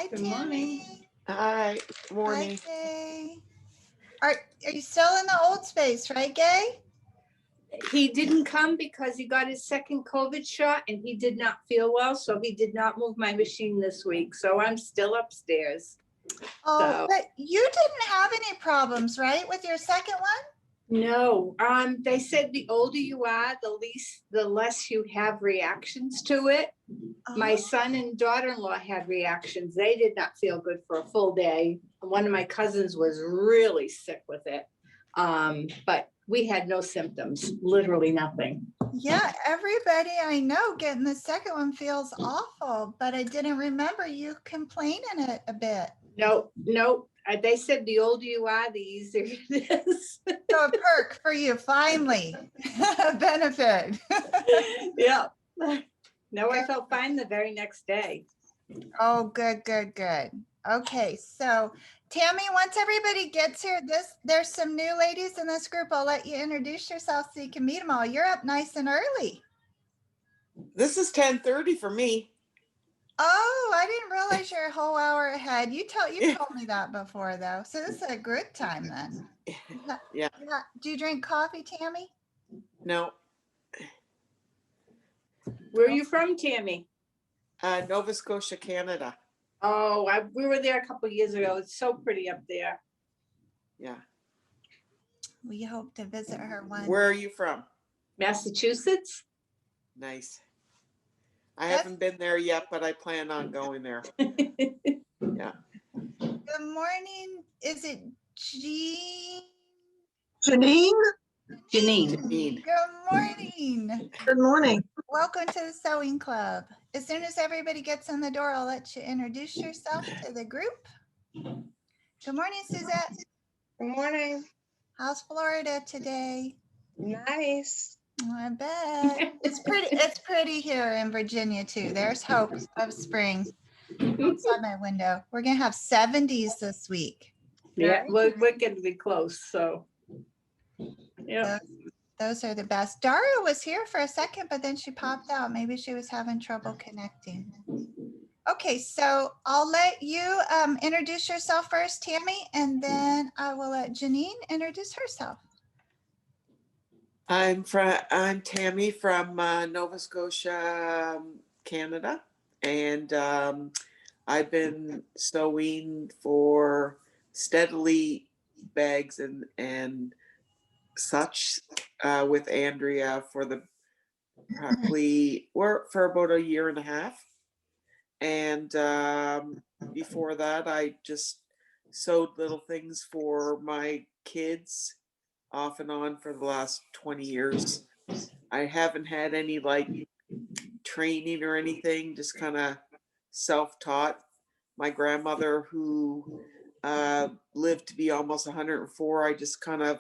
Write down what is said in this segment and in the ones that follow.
Hi, Good Tammy. morning. Hi, morning. Hi, Gay. Are you still in the old space, right, Gay? He didn't come because he got his second COVID shot and he did not feel well, so he did not move my machine this week. So I'm still upstairs. Oh, but you didn't have any problems, right, with your second one? No, they said the older you are, the less you have reactions to it. My son and daughter-in-law had reactions. They did not feel good for a full day. One of my cousins was really sick with it. But we had no symptoms, literally nothing. Yeah, everybody I know getting the second one feels awful, but I didn't remember you complaining it a bit. No. They said the older you are, the easier it is. So a perk for you, finally, a benefit. Yeah. No, I felt fine the very next day. Oh, good. Okay, so Tammy, once everybody gets here, there's some new ladies in this group. I'll let you introduce yourself so you can meet them all. You're up nice and early. This is 10:30 for me. Oh, I didn't realize you're a whole hour ahead. You told me that before, though. So this is a good time then. Yeah. Do you drink coffee, Tammy? No. Where are you from, Tammy? Nova Scotia, Canada. Oh, we were there a couple of years ago. It's so pretty up there. Yeah. We hope to visit her one. Where are you from? Massachusetts. Nice. I haven't been there yet, but I plan on going there. Yeah. Good morning. Is it Janine? Janine. Good morning. Good morning. Welcome to the Sewing Club. As soon as everybody gets in the door, I'll let you introduce yourself to the group. Good morning, Suzette. Good morning. How's Florida today? Nice. I bet. It's pretty here in Virginia too. There's hope of spring outside my window. We're gonna have 70s this week. Yeah, we're going to be close. So, yeah. Those are the best. Daria was here for a second, but then she popped out. Maybe she was having trouble connecting. Okay, so I'll let you introduce yourself first, Tammy, and then I will let Janine introduce herself. I'm Tammy from Nova Scotia, Canada, and I've been sewing for steadily bags and such with Andrea for for about a year and a half. And before that, I just sewed little things for my kids off and on for the last 20 years. I haven't had any like training or anything, just kind of self-taught. My grandmother, who lived to be almost 104, I just kind of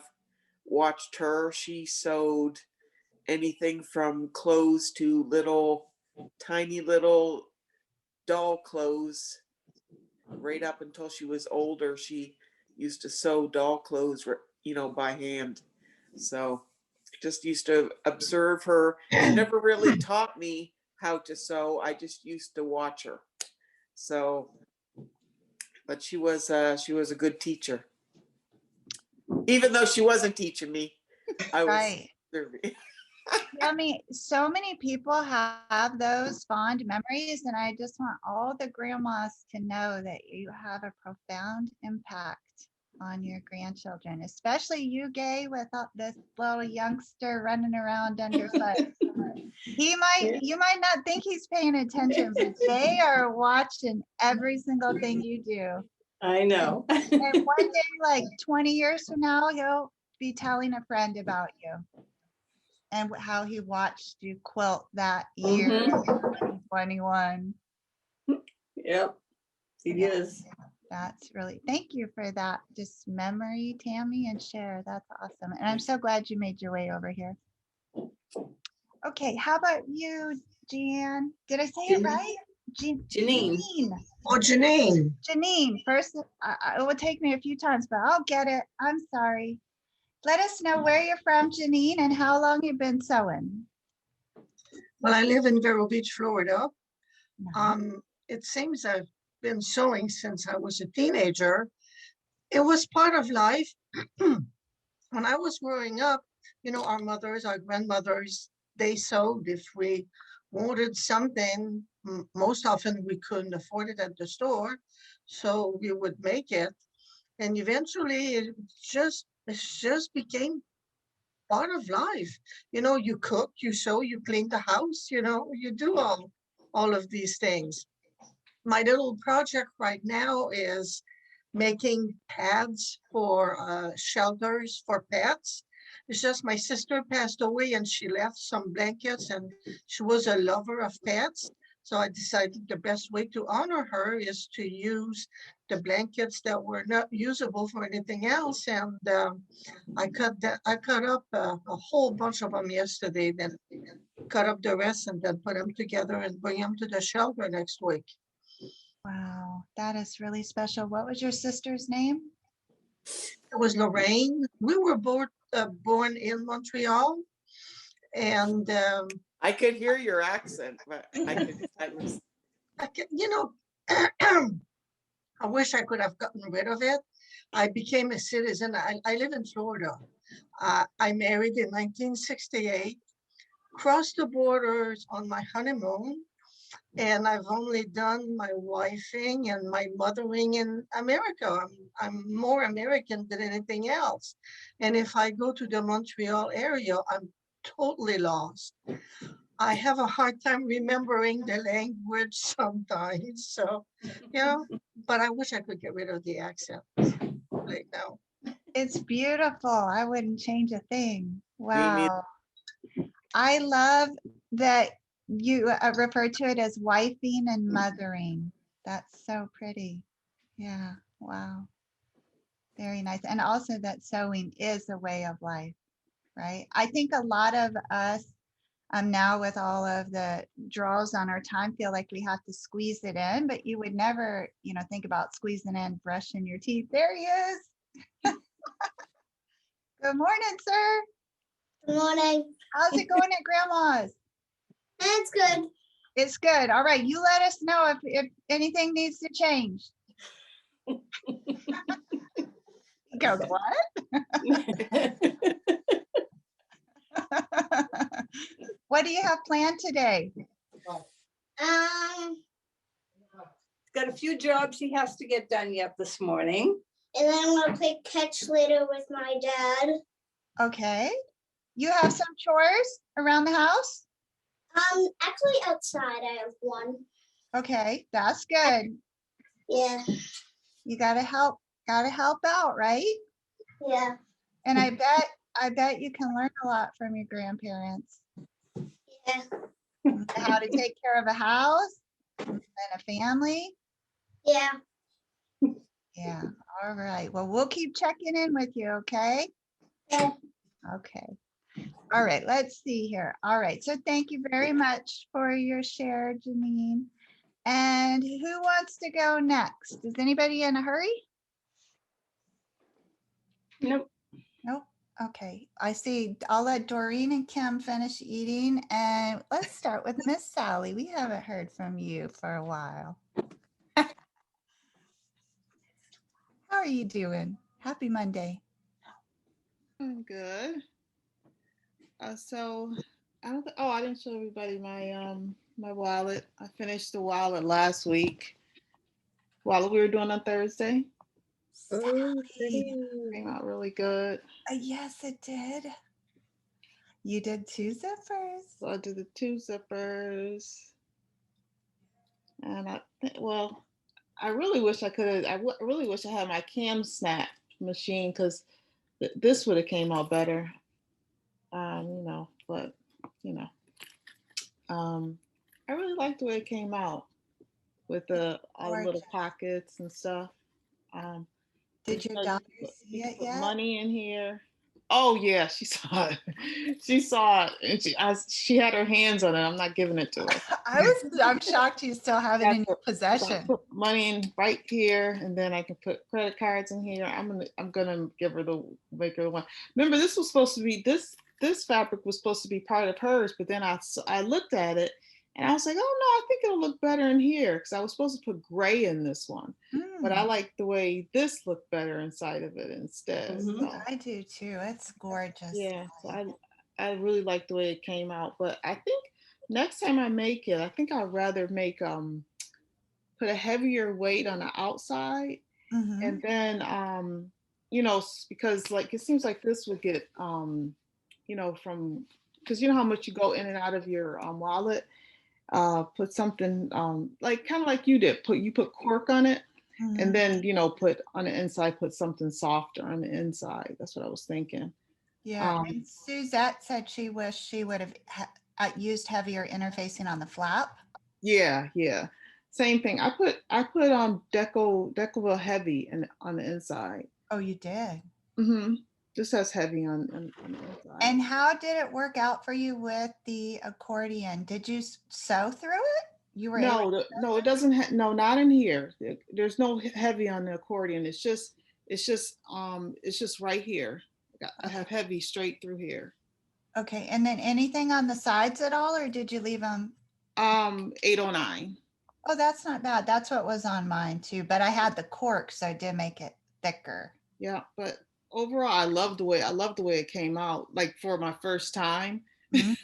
watched her. She sewed anything from clothes to tiny little doll clothes. Right up until she was older, she used to sew doll clothes, by hand. So just used to observe her. She never really taught me how to sew. I just used to watch her. So, but she was a good teacher. Even though she wasn't teaching me, I was observing. I mean, so many people have those fond memories, and I just want all the grandmas to know that you have a profound impact on your grandchildren, especially you, Gay, with this little youngster running around underfoot. You might not think he's paying attention, but they are watching every single thing you do. I know. And one day, like 20 years from now, he'll be telling a friend about you and how he watched you quilt that year, 2021. Yep, he is. That's really, thank you for that just memory, Tammy, and share. That's awesome. And I'm so glad you made your way over here. Okay, how about you, Jan? Did I say it right? Janine. Oh, Janine. Janine, first, it will take me a few times, but I'll get it. I'm sorry. Let us know where you're from, Janine, and how long you've been sewing. Well, I live in Vero Beach, Florida. Nice. It seems I've been sewing since I was a teenager. It was part of life. When I was growing up, our mothers, our grandmothers, they sewed. If we wanted something, most often we couldn't afford it at the store, so we would make it. And eventually it just became part of life. You cook, you sew, you clean the house, you do all of these things. My little project right now is making pads for shelters for pets. It's just my sister passed away and she left some blankets, and she was a lover of pets. So I decided the best way to honor her is to use the blankets that were not usable for anything else. And I cut up a whole bunch of them yesterday, then cut up the rest and then put them together and bring them to the shelter next week. Wow, that is really special. What was your sister's name? It was Lorraine. We were both born in Montreal, and I could hear your accent, but I was, I wish I could have gotten rid of it. I became a citizen. I live in Florida. I married in 1968, crossed the borders on my honeymoon, and I've only done my wifing and my mothering in America. I'm more American than anything else. And if I go to the Montreal area, I'm totally lost. I have a hard time remembering the language sometimes. So, but I wish I could get rid of the accent right now. It's beautiful. I wouldn't change a thing. neither. Wow. I love that you refer to it as wifing and mothering. That's so pretty. Yeah. Wow. Very nice. And also that sewing is a way of life, right? I think a lot of us now with all of the draws on our time feel like we have to squeeze it in, but you would never, think about squeezing in, brushing your teeth. There he is. Good morning, sir. Good morning. How's it going at Grandma's? That's good. It's good. All right. You let us know if anything needs to change. He goes, what? What do you have planned today? Got a few jobs he has to get done yet this morning. And then I'm gonna play catch later with my dad. Okay. You have some chores around the house? Actually outside I have one. Okay, that's good. Yeah, You gotta help out, right? yeah, And I bet you can learn a lot from your grandparents. yeah. How to take care of a house and a family. Yeah. Yeah, all right. Well, we'll keep checking in with you, okay? Yeah. Okay. All right, let's see here. All right, so thank you very much for your share, Janine. And who wants to go next? Is anybody in a hurry? Nope. Nope. Okay, I see. I'll let Doreen and Kim finish eating, and let's start with Miss Sally. We haven't heard from you for a while. How are you doing? Happy Monday. I'm good. So I don't. I didn't show everybody my wallet. I finished the wallet last week. Wallet we were doing on Thursday. Came out really good. Yes, it did. You did 2 zippers. So I did the 2 zippers, and I really wish I could. Really wish I had my cam snap machine because this would have came out better. But I really liked the way it came out with all the little Gorgeous. pockets and stuff. Did your daughter see it put yet? money in here. Oh yeah, she saw it. She saw it, and she had her hands on it. I'm not giving it to her. I'm shocked you still have it in your possession. Put money in right here, and then I can put credit cards in here. I'm gonna give her make her one. Remember, this was supposed to be this fabric was supposed to be part of hers, but then I looked at it, And I was like, oh no, I think it'll look better in here because I was supposed to put gray in this one, but I Mm, like the way this looked better inside of it instead. Mhm. So I do too. It's gorgeous. yeah, so I really like the way it came out. But I think next time I make it, I think I'd rather make put a heavier weight on the outside, Hmm. and then because like it seems like this would get from because you know how much you go in and out of your wallet. Put something like kind of like you did. Put cork on it, and Hmm. then put on the inside, put something softer on the inside. That's what I was thinking. Yeah. Um, And Suzette said she wished she would have used heavier interfacing on the flap. yeah, yeah. Same thing. I put Decovil heavy on the inside. Oh, you did. Mm-hmm. Just has heavy on the inside. And how did it work out for you with the accordion? Did you sew through it? You were able. No, no, it doesn't. No, not in here. There's no heavy on the accordion. It's just right here. I have heavy straight through here. Okay. And then anything on the sides at all, or did you leave them? 809. Oh, that's not bad. That's what was on mine too. But I had the cork, so I did make it thicker. Yeah, but overall, I love the way it came out. Like for my first time, Mhm.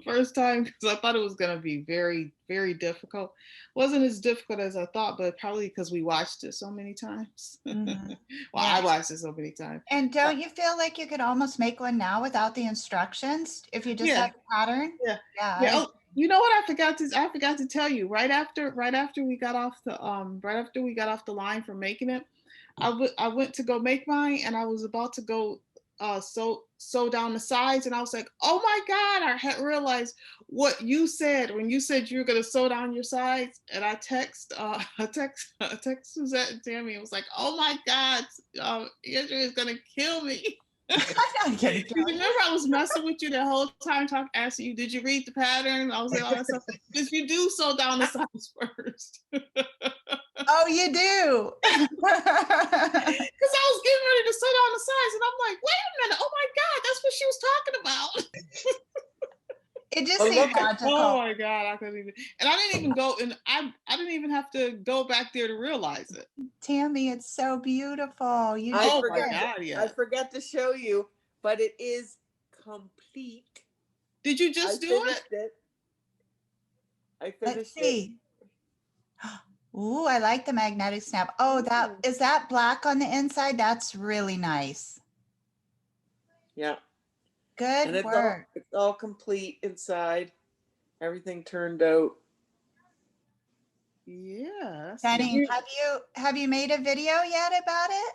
first time because I thought it was gonna be very, very difficult. Wasn't as difficult as I thought, but probably because we watched it so many times. Mhm. Well, Yeah. I watched it so many times. And don't you feel like you could almost make one now without the instructions if you just Yeah, had the pattern? yeah, Yeah. yeah. Oh, you know what? I forgot to tell you. Right after we got off the line for making it, I went to go make mine, and I was about to go sew down the sides, and I was like, oh my god! I had realized what you said when you said you were gonna sew down your sides, and I text Suzette and Tammy. It was like, oh my god, Andrea is gonna kill me. I'm not gonna Because kill you. remember, I was messing with you the whole time, asking you, did you read the pattern? I was like, all that stuff. Because you do sew down the sides first. Oh, you do. Because I was getting ready to sew down the sides, and I'm like, wait a minute, oh my God, that's what she was talking about. It just Oh, seemed look at- Oh logical. my God, I couldn't even. And I didn't even go, and I didn't even have to go back there to realize it. Tammy, it's so beautiful. You I did Oh my forgot. it. God, I yeah. forgot to show you, but it is complete. Did you just I do it? finished it. I Let's finished it. see. Ooh, I like the magnetic snap. Oh, that is that black on the inside? That's really nice. Yeah, Good and work. it's all complete inside. Everything turned out. Yeah. Jenny, have you made a video yet about it?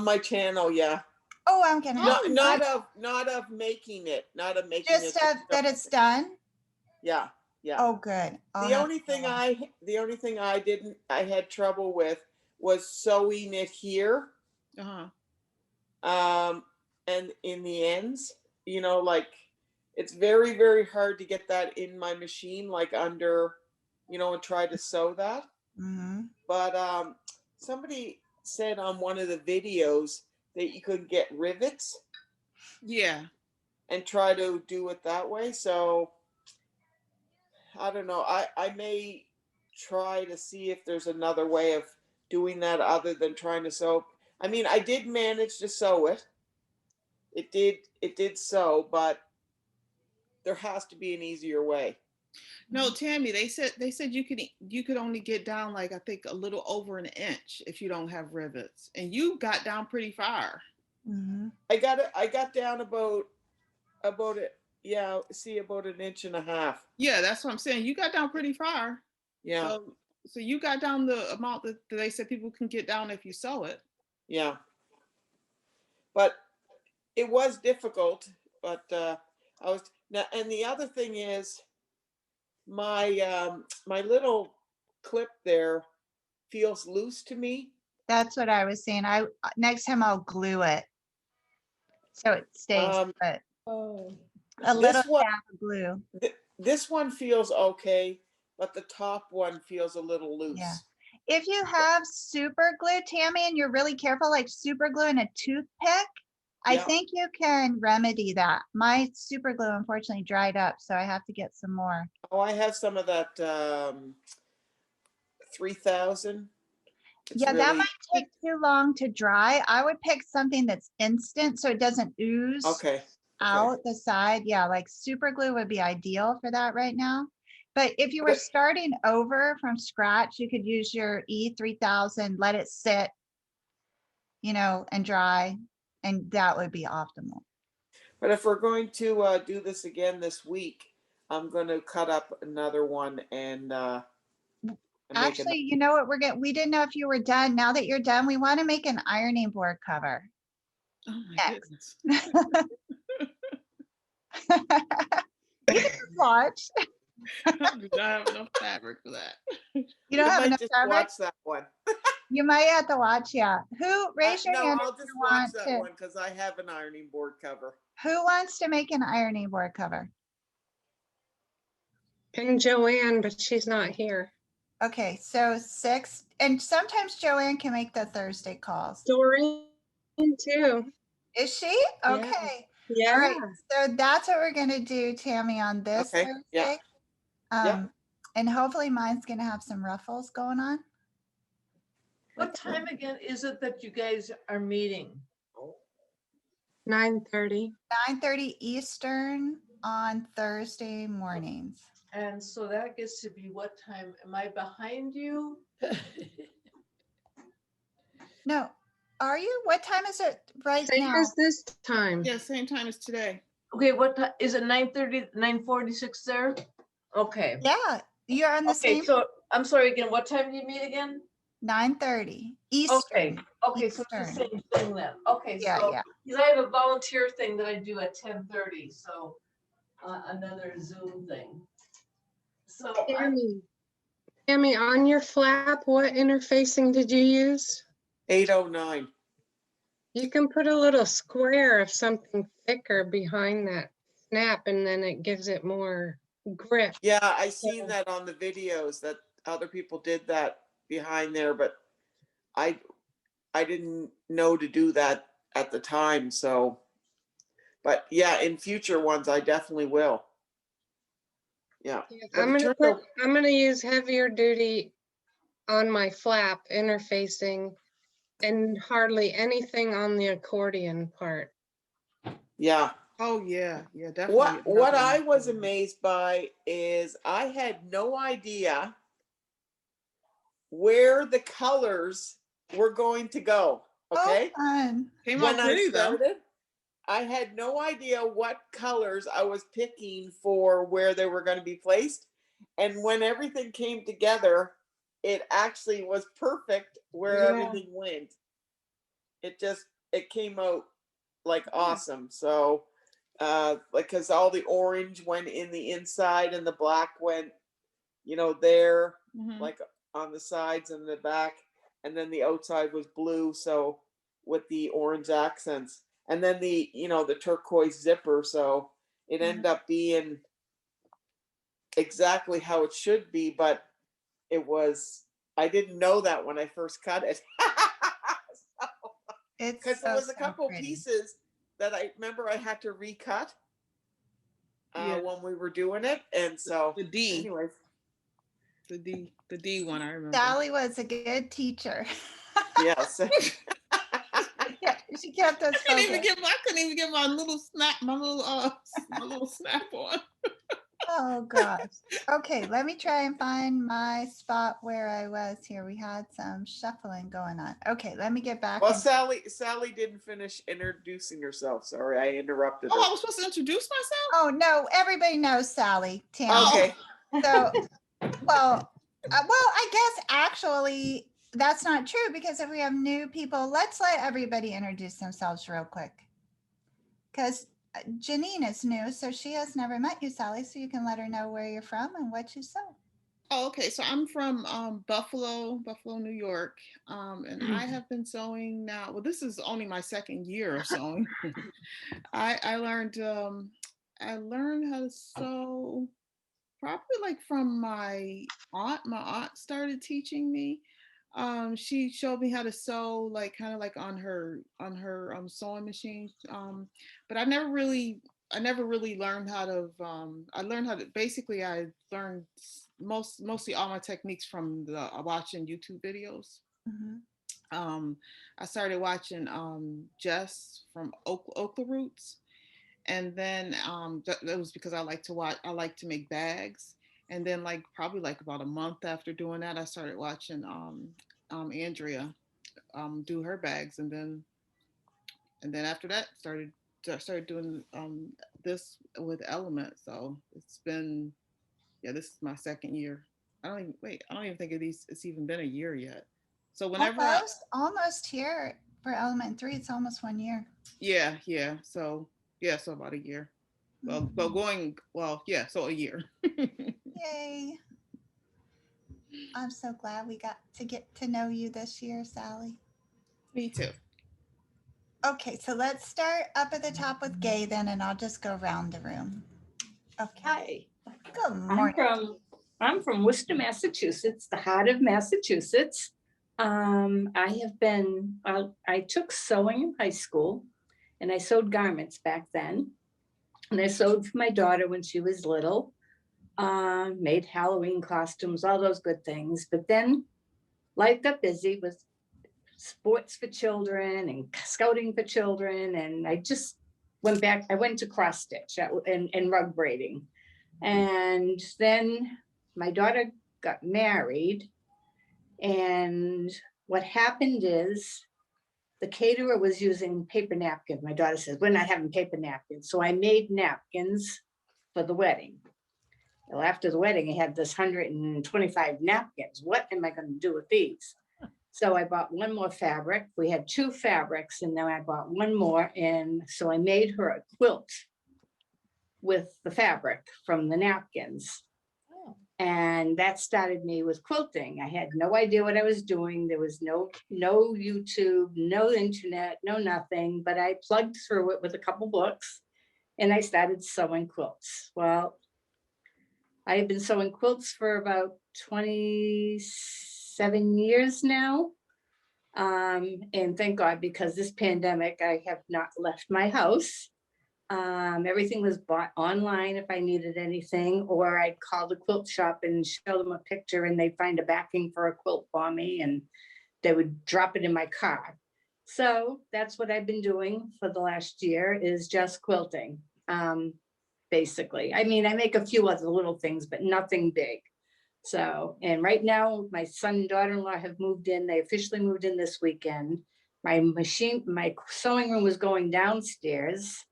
My channel, yeah. Oh, I'm gonna have Oh, to Not watch. not of making it, not of making Just it. that it's done. Yeah, yeah. Oh, good. I'll The have only to thing watch. I had trouble with was sewing it here, Uh-huh. and in the ends, like it's very, very hard to get that in my machine, like under, and try to sew that. Mhm. But somebody said on one of the videos that you could get rivets Yeah. and try to do it that way. So I don't know. I may try to see if there's another way of doing that other than trying to sew. I mean, I did manage to sew it. It did sew, but there has to be an easier way. No, Tammy, they said you could only get down like I think a little over an inch if you don't have rivets, and you got down pretty far. Mhm. I got down about it. Yeah, see, about an inch and a half. Yeah, that's what I'm saying. You got down pretty far. Yeah, So you got down the amount that they said people can get down if you sew it. yeah. But it was difficult. But I was now, and the other thing is my little clip there feels loose to me. That's what I was saying. Next time I'll glue it so it stays put. Oh. A little This one, dab of glue. this one feels okay, but the top one feels a little loose. Yeah. If you have super glue, Tammy, and you're really careful, like super glue and a toothpick, I Yeah. think you can remedy that. My super glue unfortunately dried up, so I have to get some more. Oh, I have some of that 3000. It's Yeah, that really might take too long to dry. I would pick something that's instant so it doesn't ooze okay. out the side. Yeah, like super glue would be ideal for that right now. But if you were But- starting over from scratch, you could use your E3000, let it sit, and dry, and that would be optimal. But if we're going to do this again this week, I'm going to cut up another one and make Actually, you know what we didn't know if you were done. Now that you're done, we want to make an ironing board cover. Oh my Next. goodness. You can just watch. I do not have enough fabric for that. You don't I have might enough just fabric? watch that one. You might have to watch, yeah. Who, raise your No, hand I'll if just you watch want that to. one because I have an ironing board cover. Who wants to make an ironing board cover? And Joanne, but she's not here. Okay, so 6, and sometimes Joanne can make the Thursday calls. Doreen too. Is she? Yeah. Okay. Yeah. All right, so that's what we're gonna do, Tammy, on this Okay, yeah. Thursday. Yeah. And hopefully mine's gonna have some ruffles going on. What time again is it that you guys are meeting? 9:30. 9:30 Eastern on Thursday mornings. And so that gets to be what time? Am I behind you? No, are you? What time is it right Same now? as this time. Yeah, same time as today. Okay, what time, is it 9:30, 9:46 there? Okay. Yeah, you're on the Okay, same so I'm sorry again, what time do you meet again? 9:30 Okay, Eastern. okay, so it's the Eastern. same thing then. Okay, Yeah, so, yeah. because I have a volunteer thing that I do at 10:30, so another Zoom thing. So, Tammy, on your flap, what interfacing did you use? 809. You can put a little square of something thicker behind that snap, and then it gives it more grip. Yeah, I seen that on the videos that other people did that behind there, but I didn't know to do that at the time. So, but yeah, in future ones, I definitely will. Yeah. But I'm it gonna turned out- I'm gonna use heavier duty on my flap interfacing and hardly anything on the accordion part. yeah. Oh yeah, yeah, definitely. What I was amazed by is I had no idea where the colors were going to go. Okay. Oh, fun. Came When out I pretty though. started, I had no idea what colors I was picking for where they were going to be placed. And when everything came together, it actually was perfect where Yeah. everything went. It came out like awesome. So like because all the orange went in the inside and the black went, there, Mhm. like on the sides and the back, and then the outside was blue, so with the orange accents, and then the turquoise zipper, so it ended up being exactly how it should be, but I didn't know that when I first cut it. It's Because there was a so couple pretty. pieces that I remember I had to recut Yeah. when we were doing it, and so The D, anyways. the D one, I remember. Sally was a good teacher. Yes. She kept us I couldn't focused. even get my little snap, my little snap on. Oh gosh. Okay, let me try and find my spot where I was here. We had some shuffling going on. Okay, let me get back. Well, in- Sally didn't finish introducing herself. Sorry, I interrupted Oh, I her. was supposed to introduce myself? Oh no, everybody knows Sally. Tammy. Okay. So, well, I guess actually that's not true because if we have new people, let's let everybody introduce themselves real quick. Because Janine is new, so she has never met you, Sally. So you can let her know where you're from and what you sew. Oh, okay. So I'm from Buffalo, New York, and I have been sewing now. Well, this is only my second year of sewing. I learned how to sew probably like from my aunt. My aunt started teaching me. She showed me how to sew, like kind of like on her sewing machine. But I never really learned how to. I learned how to basically. I learned mostly all my techniques from the watching YouTube videos. Mhm. I started watching Jess from Okla Roots, and then that was because I like to make bags. And then like probably like about a month after doing that, I started watching Andrea do her bags, and then after that started doing this with Element. So it's been, yeah, this is my second year. I don't even think it's even been a year yet. So whenever Almost here for element 3, it's almost 1 year. yeah, so about a year. Well, so a year. Yay. I'm so glad we got to get to know you this year, Sally. Me too. Okay, so let's start up at the top with Gay then, and I'll just go around the room. Okay. Hi, Good I'm morning. from Worcester, Massachusetts, the heart of Massachusetts. I took sewing in high school, and I sewed garments back then. And I sewed for my daughter when she was little, made Halloween costumes, all those good things. But then life got busy with sports for children and scouting for children. And I just went back. I went to cross stitch and rug braiding. And then my daughter got married. And what happened is the caterer was using paper napkins. My daughter says, we're not having paper napkins. So I made napkins for the wedding. Well, after the wedding, I had this 125 napkins. What am I going to do with these? So I bought one more fabric. We had 2 fabrics, and then I bought one more. And so I made her a quilt with the fabric from the napkins. And that started me with quilting. I had no idea what I was doing. There was no YouTube, no internet, no nothing, but I plugged through it with a couple books, and I started sewing quilts. Well, I have been sewing quilts for about 27 years now. And thank God, because this pandemic, I have not left my house. Everything was bought online if I needed anything, or I'd call the quilt shop and show them a picture, and they'd find a backing for a quilt for me, and they would drop it in my car. So that's what I've been doing for the last year, is just quilting, basically. I mean, I make a few other little things, but nothing big. So, and right now my son and daughter-in-law have moved in. They officially moved in this weekend. My sewing room was going downstairs,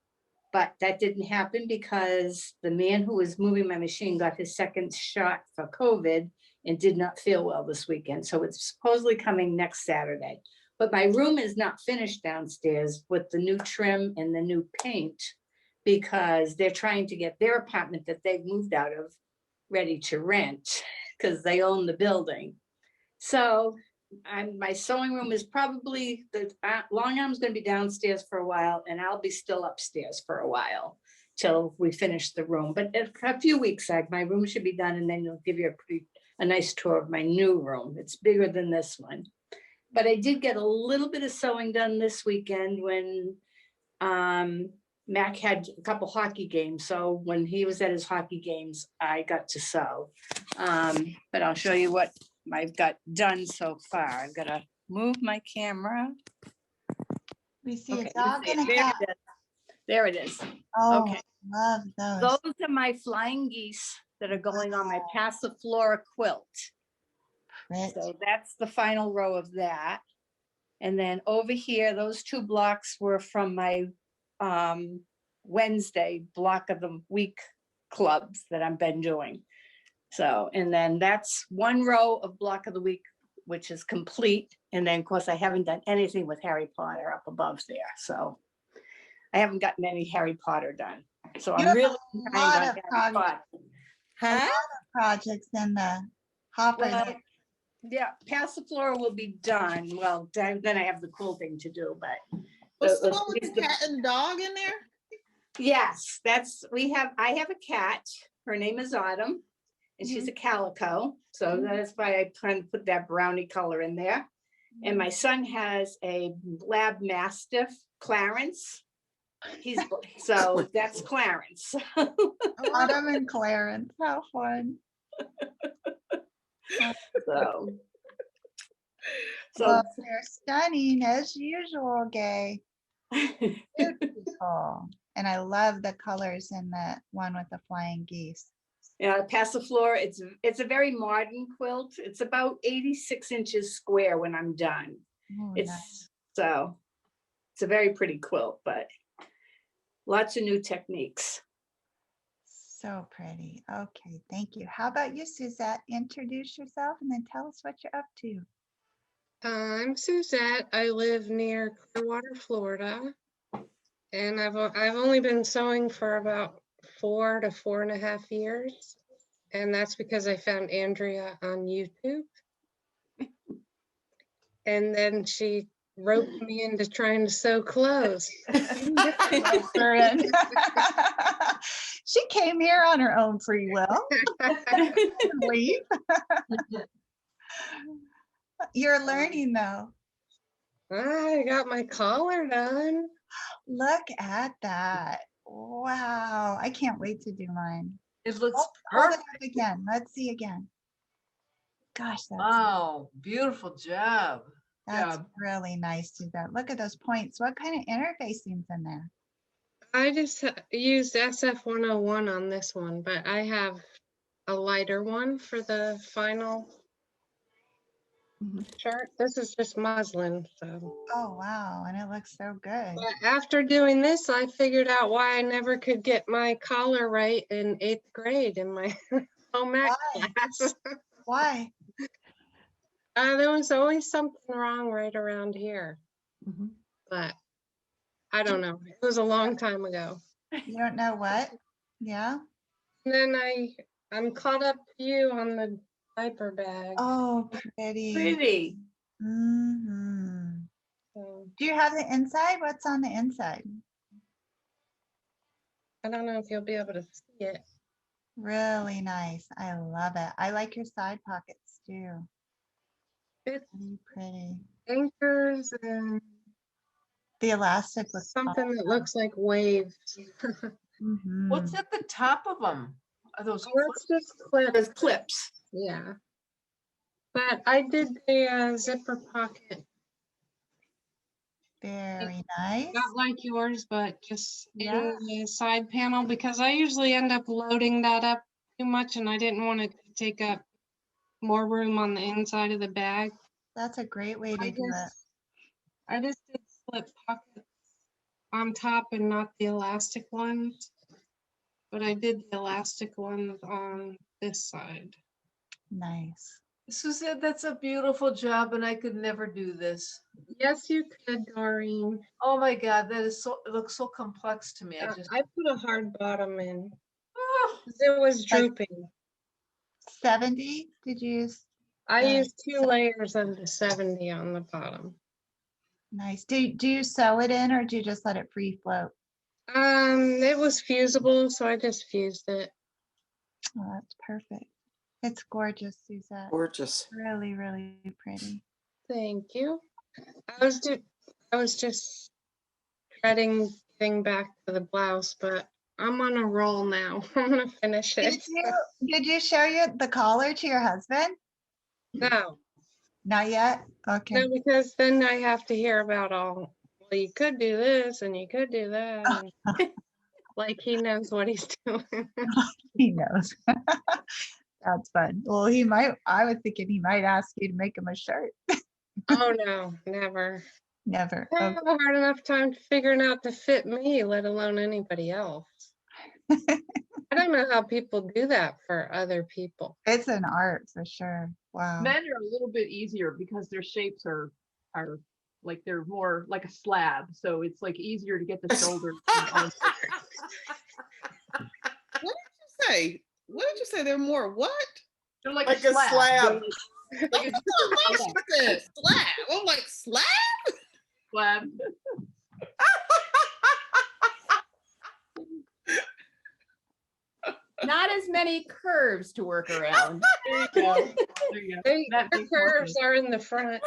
but that didn't happen because the man who was moving my machine got his second shot for COVID and did not feel well this weekend. So it's supposedly coming next Saturday. But my room is not finished downstairs with the new trim and the new paint, because they're trying to get their apartment that they've moved out of ready to rent, because they own the building. So my sewing room is probably, the long arm's going to be downstairs for a while, and I'll be still upstairs for a while till we finish the room. But in a few weeks, my room should be done, and then you'll give you a nice tour of my new room. It's bigger than this one. But I did get a little bit of sewing done this weekend when Mac had a couple hockey games. So when he was at his hockey games, I got to sew. But I'll show you what I've got done so far. I've got to move my camera. We see Okay, a dog you see and a it. cat. There it is. Oh, Okay. love those. Those are my flying geese that are going on my Passiflora quilt. Pretty. So that's the final row of that. And then over here, those 2 blocks were from my Wednesday block of the week clubs that I've been doing. So, and then that's 1 row of block of the week, which is complete. And then of course I haven't done anything with Harry Potter up above there. So I haven't gotten any Harry Potter done. So You I'm have really a behind lot on of Harry projects. Potter. Huh? Projects in the hopper. Well, there. yeah, Passiflora will be done. Well, then I have the quilting to do, but. What's the one with the cat and dog in there? Yes, I have a cat. Her name is Autumn. and she's a calico. So that's why I plan to put that brownie color in there. And my son has a lab mastiff, Clarence. So that's Clarence. Autumn and Clarence, how fun. So Well, they're stunning as usual, Gay. Beautiful. And I love the colors in the one with the flying geese. yeah, Passiflora, it's a very modern quilt. It's about 86 inches square when I'm done. Oh, It's nice. so it's a very pretty quilt, but lots of new techniques. So pretty. Okay, thank you. How about you, Suzette? Introduce yourself and then tell us what you're up to. I'm Suzette. I live near Clearwater, Florida. And I've only been sewing for about 4 to 4.5 years. And that's because I found Andrea on YouTube. And then she roped me into trying to sew clothes. Her in. She came here on her own free will. Leave. You're learning though. I got my collar done. Look at that. Wow. I can't wait to do mine. It looks Hold it perfect. up again. Let's see again. Gosh, Wow, beautiful job. that's job. really nice, Suzette. Look at those points. What kind of interfacing's in there? I just used SF101 on this one, but I have a lighter one for the final shirt. This is just muslin, so. Oh, wow. And it looks so good. But after doing this, I figured out why I never could get my collar right in 8th grade in my home ec Why? class. Why? There was always something wrong right around here, but I don't know. It was a long time ago. You don't know what? Yeah. And then I'm caught up to you on the diaper bag. Oh, pretty. Pretty. Hmm. So Do you have the inside? What's on the inside? I don't know if you'll be able to see it. Really nice. I love it. I like your side pockets too. It's Pretty, pretty. anchors and The elastic was something that looks like waves. Mhm. What's at the top of them? Are those Let's just clip. There's clips. Yeah. But I did the zipper pocket, Very nice. not like yours, but just Yeah. in the side panel because I usually end up loading that up too much and I didn't want it to take up more room on the inside of the bag. That's a great way to do it. I just did slip pockets on top and not the elastic ones. But I did the elastic ones on this side. Nice. Suzette, that's a beautiful job and I could never do this. Yes, you could, Doreen. Oh my God, that is so, it looks so complex to me. I just, I put a hard bottom in. oh, 'Cause it was Like- drooping. 70? Did you use? I the- used 2 layers of the 70 on the bottom. Nice. Do you sew it in or do you just let it free float? It was fusible, so I just fused it. Oh, that's perfect. It's gorgeous, Suzette. Gorgeous. Really, really pretty. Thank you. I was just getting back to the blouse, but I'm on a roll now. I'm gonna finish it. Did you show the collar to your husband? No, Not yet? Okay. no, because then I have to hear about well, you could do this and you could do that. and like he knows what he's doing. He knows. That's fun. Well, I was thinking he might ask you to make him a shirt. Oh no, never. Never. I Okay. have a hard enough time figuring out to fit me, let alone anybody else. I don't know how people do that for other people. It's an art for sure. Wow. Men are a little bit easier because their shapes are like they're more like a slab, so it's like easier to get the shoulders. Say, what did you say? They're more what? They're like Like a slab. Like a Like a slab. I'm like, slab? slab. not as many curves to work around. There you go. There you go. That The makes more curves sense. are in the front.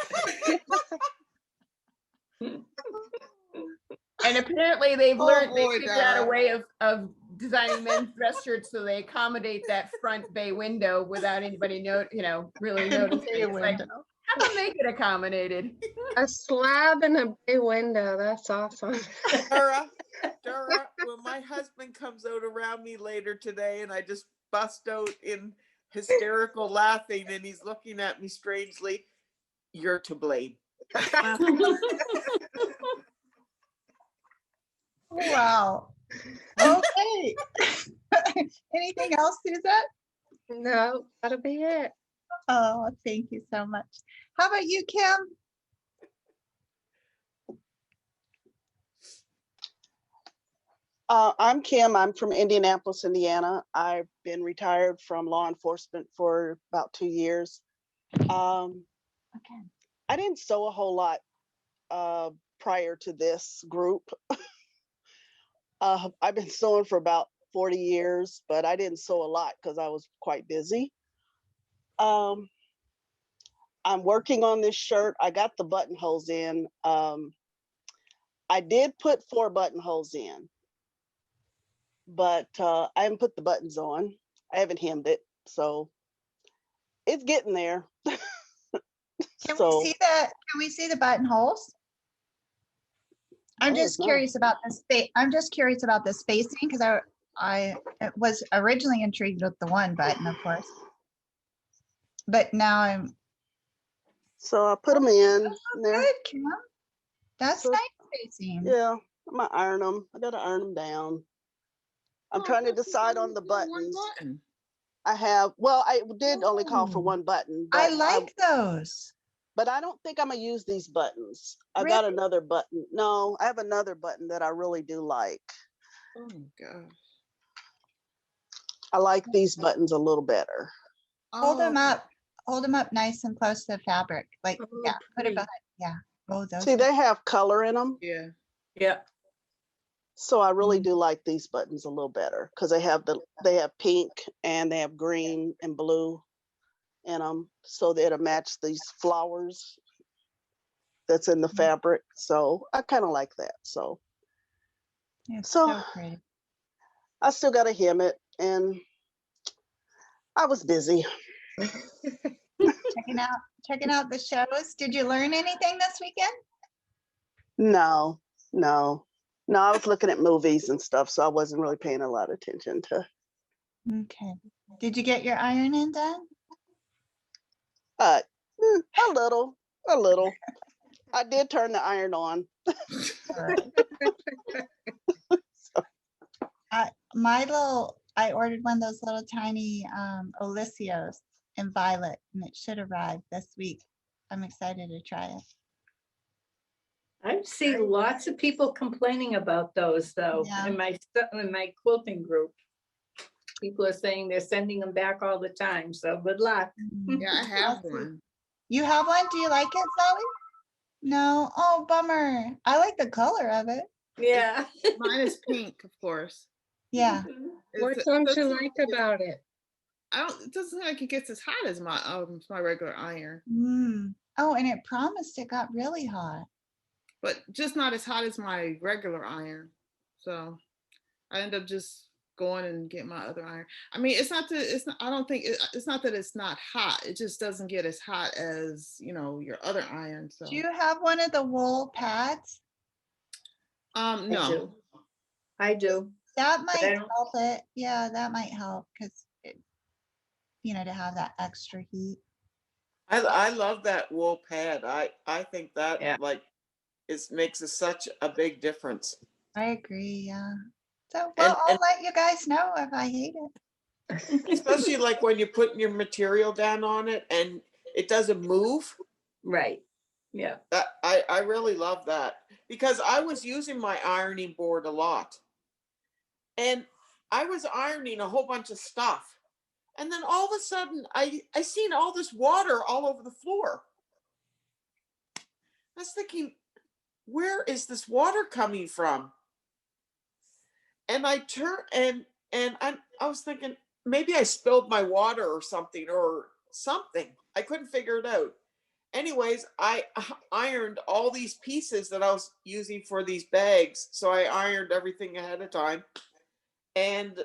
And apparently they've Oh, learned, they boy, figured out a Dara. way of designing men's dress shirts so they accommodate that front bay window without anybody really noticing. Bay It's like, window. how come they get accommodated? A slab and a bay window. That's awesome. Dara, when my husband comes out around me later today and I just bust out in hysterical laughing and he's looking at me strangely, you're to blame. Wow. Okay. Anything else, Suzette? No, that'll be it. Oh, thank you so much. How about you, Kim? I'm Kim. I'm from Indianapolis, Indiana. I've been retired from law enforcement for about 2 years. Okay. I didn't sew a whole lot prior to this group. I've been sewing for about 40 years, but I didn't sew a lot because I was quite busy. I'm working on this shirt. I got the buttonholes in. I did put 4 buttonholes in, but I haven't put the buttons on. I haven't hemmed it, so it's getting there. Can So we see the buttonholes? I'm no, just it's not. curious about the space. I'm just curious about the spacing because I was originally intrigued with the one button, of course. But now I'm So I put them in there. good, Kim. That's So- nice spacing. Yeah, I'm gonna iron them. I gotta iron them down. I'm trying to decide on the buttons. I did only call for Oh. 1 button. I but like those. but I don't think I'm gonna use these buttons. I got Really? another button. No, I have another button that I really do like. Oh my gosh. I like these buttons a little better. Hold them Oh, up. Hold them up nice and close to the fabric. Like, Oh, yeah, put it pretty. behind. Yeah. Oh, those. See, are- they have color in them. yeah. Yeah. So I Mm-hmm. really do like these buttons a little better because they have pink and they have green and blue in them, so that it'll match these flowers that's in the Mhm. fabric. So I kind of like that. So It's so- so pretty. I still got to hem it, and I was busy. Checking out the shows. Did you learn anything this weekend? No, I was looking at movies and stuff, so I wasn't really paying a lot of attention to. Okay. Did you get your ironing done? A little. I did turn the iron on. I ordered one of those little tiny Olicios in violet, and it should arrive this week. I'm excited to try it. I've seen lots of people complaining about those though, Yeah. in my quilting group. People are saying they're sending them back all the time, so good luck. Yeah, I have one. You have one? Do you like it, Zoe? No. Oh, bummer. I like the color of it. Yeah. Mine is pink, of course. Yeah. What It's- don't you doesn't like get- about it? It doesn't seem like it gets as hot as my regular iron, Mm. Oh, and it promised it got really hot. but just not as hot as my regular iron. So I end up just going and getting my other iron. I mean, it's not I don't think it's not that it's not hot. It just doesn't get as hot as, your other iron. So Do you have one of the wool pads? no. I do. That I might don't- help it. Yeah, that might help because to have that extra heat. I love that wool pad. I think that Yeah. makes such a big difference. I agree. Yeah. So, well, I'll let you guys know if I hate it. Especially like when you're putting your material down on it and it doesn't move. Right. Yeah. I really love that because I was using my ironing board a lot. And I was ironing a whole bunch of stuff. And then all of a sudden I seen all this water all over the floor. I was thinking, where is this water coming from? And I turned and I was thinking, maybe I spilled my water or something. I couldn't figure it out. Anyways, I ironed all these pieces that I was using for these bags. So I ironed everything ahead of time. And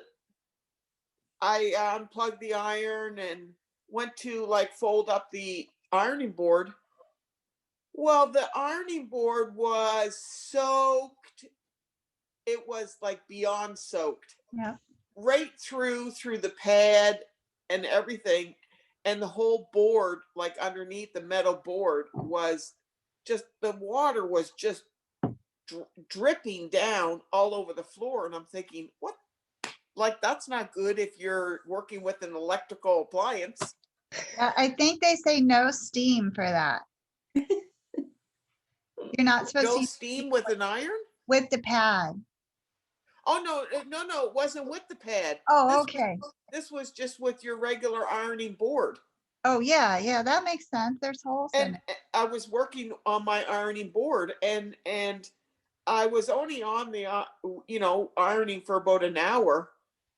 I unplugged the iron and went to like fold up the ironing board. Well, the ironing board was soaked. It was like beyond soaked. Yeah. Right through the pad and everything. And the whole board, like underneath the metal board, was just, the water was just dripping down all over the floor. And I'm thinking, what? Like, that's not good if you're working with an electrical appliance. Yeah, I think they say no steam for that. You're not supposed No to steam with an iron? with the pad. Oh, no, it wasn't with the pad. Oh, okay. This was just with your regular ironing board. Oh, yeah, that makes sense. There's holes in And it. I was working on my ironing board, and I was only on the ironing for about an hour,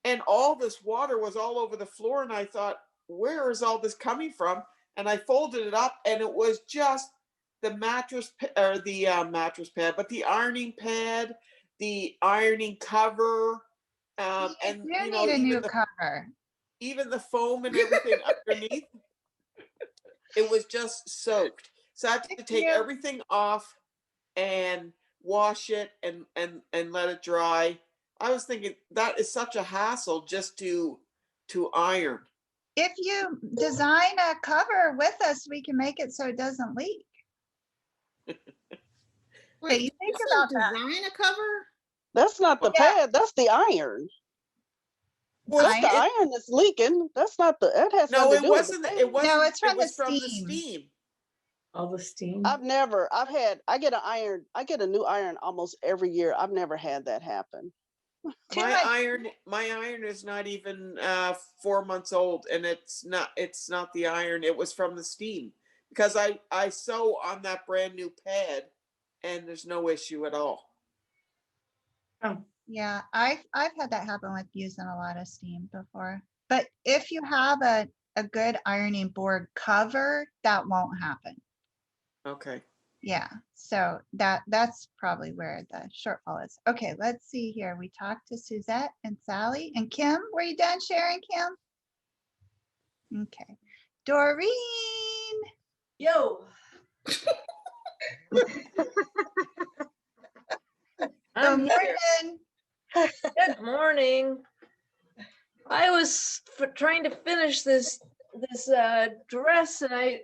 and all this water was all over the floor, and I thought, where is all this coming from? And I folded it up, and it was just the mattress or the mattress pad, but the ironing pad, the ironing cover, and You need a new even cover. even the foam and everything underneath, it was just soaked. So I had to take everything off and wash it and let it dry. I was thinking that is such a hassle just to iron. If you design a cover with us, we can make it so it doesn't leak. Wait, you think you about said that. design a cover? That's not the pad, that's the iron. Well, That's the iron that's leaking. That's not the, it has No, nothing it to do with the wasn't. pad. It wasn't. No, it's from it was the from the steam. steam. All the steam. I get a new iron almost every year. I've never had that happen. My iron is not even 4 months old, and it's not the iron. It was from the steam, because I sew on that brand new pad, and there's no issue at all. Oh. Yeah, I've had that happen with using a lot of steam before. But if you have a good ironing board cover, that won't happen. Okay. Yeah, so that's probably where the shortfall is. Okay, let's see here. We talked to Suzette and Sally and Kim. Were you done sharing, Kim? Okay. Doreen. Yo. Good I'm here. morning. Good morning. I was trying to finish this dress, and I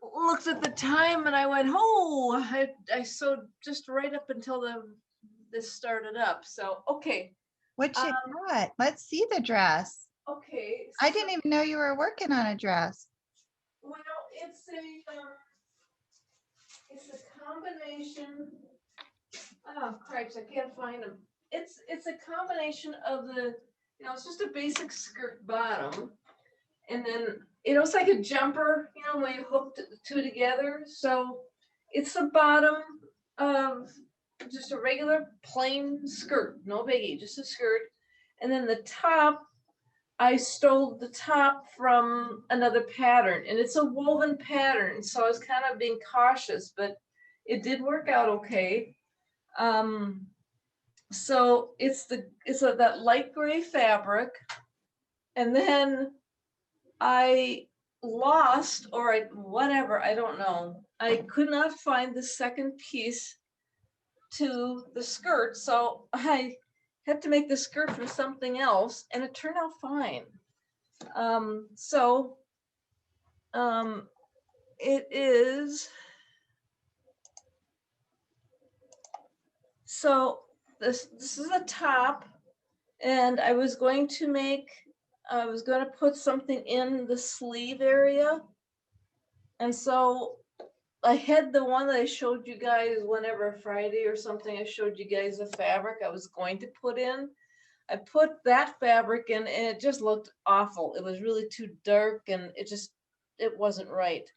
looked at the time and I went, oh, I sewed just right up until this started up. So okay. What you got? Let's see the dress. Okay. I didn't even know you were working on a dress. Well, it's a combination. Oh, cripes, I can't find them. It's a combination of it's just a basic skirt bottom, and then it's like a jumper, when you hook the two together. So it's the bottom of just a regular plain skirt, no biggie, just a skirt, and then the top, I stole the top from another pattern, and it's a woven pattern, so I was kind of being cautious, but it did work out okay. So it's that light gray fabric, and then I lost, or whatever, I don't know. I could not find the second piece to the skirt, so I had to make the skirt from something else, and it turned out fine. It is. So this is a top, and I was going to put something in the sleeve area. And so I had the one that I showed you guys whenever Friday or something, I showed you guys the fabric I was going to put in. I put that fabric in, and it just looked awful. It was really too dark, and it wasn't right.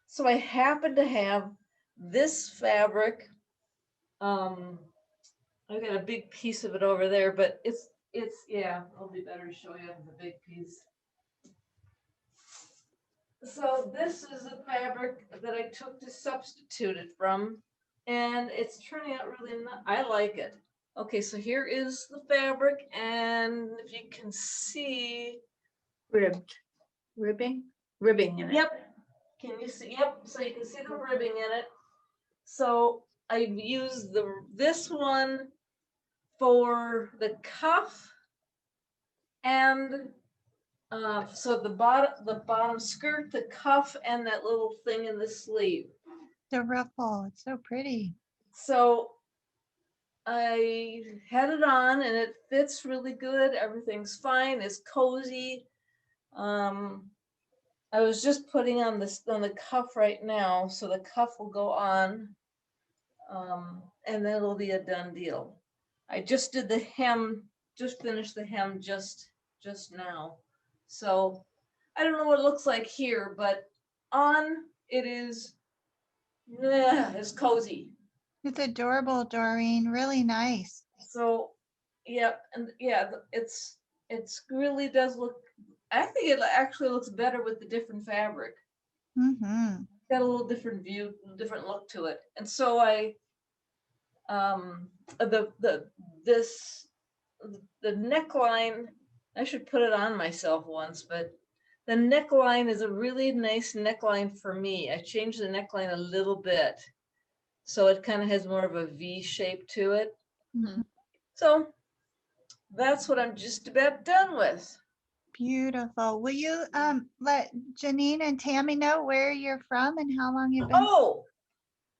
So I happened to have this fabric. I got a big piece of it over there, but yeah, it'll be better to show you the big piece. So this is the fabric that I took to substitute it from, and it's turning out really nice. I like it. Okay, so here is the fabric, and if you can see, Ribbing in it. yep, can you see? Yep, so you can see the ribbing in it. So I've used this one for the cuff, and so the bottom skirt, the cuff, and that little thing in the sleeve. The ruffle, it's so pretty. So I had it on and it fits really good. Everything's fine. It's cozy. I was just putting on the cuff right now, so the cuff will go on, and then it'll be a done deal. I just did the hem, just finished the hem just now. So I don't know what it looks like here, but on it is, it's cozy. It's adorable, Doreen. Really nice. So, yeah, and yeah, it's really does look. I think it actually looks better with the different fabric. Mm-hmm. Got a little different view, different look to it. And so I, the neckline. I should put it on myself once, but the neckline is a really nice neckline for me. I changed the neckline a little bit, so it kind of has more of a V shape to it. Mm-hmm. So that's what I'm just about done with. Beautiful. Will you let Janine and Tammy know where you're from and how long you've been? Oh,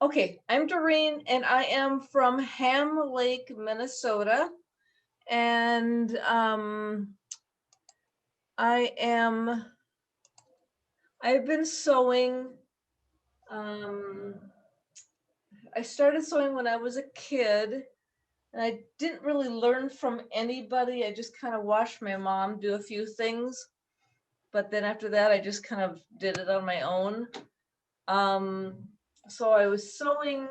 okay. I'm Doreen and I am from Ham Lake, Minnesota. And I've been sewing. I started sewing when I was a kid. And I didn't really learn from anybody. I just kind of watched my mom do a few things. But then after that, I just kind of did it on my own. So I was sewing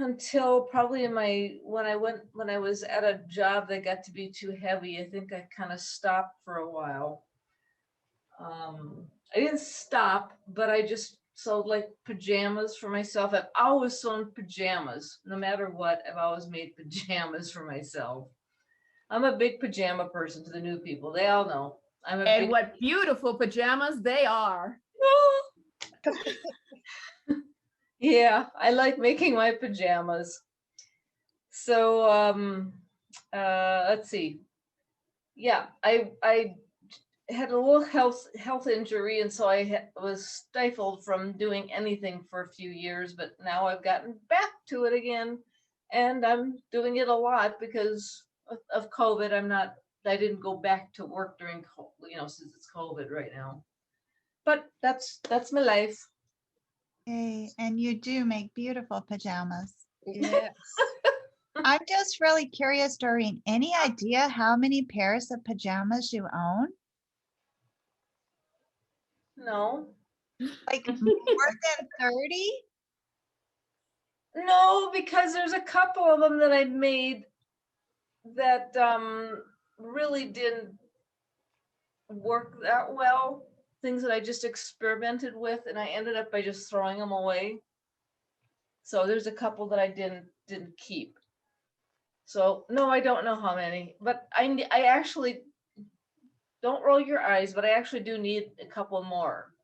until probably when I was at a job that got to be too heavy. I think I kind of stopped for a while. I didn't stop, but I just sewed like pajamas for myself. I've always sewn pajamas, no matter what. I've always made pajamas for myself. I'm a big pajama person to the new people. They all know. And what beautiful pajamas they are. Yeah, I like making my pajamas. So let's see. Yeah, I had a little health injury, and so I was stifled from doing anything for a few years, but now I've gotten back to it again, and I'm doing it a lot because of COVID. I didn't go back to work during, since it's COVID right now. But that's my life. Hey, and you do make beautiful pajamas. Yes. I'm just really curious, Doreen, any idea how many pairs of pajamas you own? No. Like more than 30? No, because there's a couple of them that I made that really didn't work that well. Things that I just experimented with, and I ended up by just throwing them away. So there's a couple that I didn't keep. So no, I don't know how many, but I actually, don't roll your eyes, but I actually do need a couple more.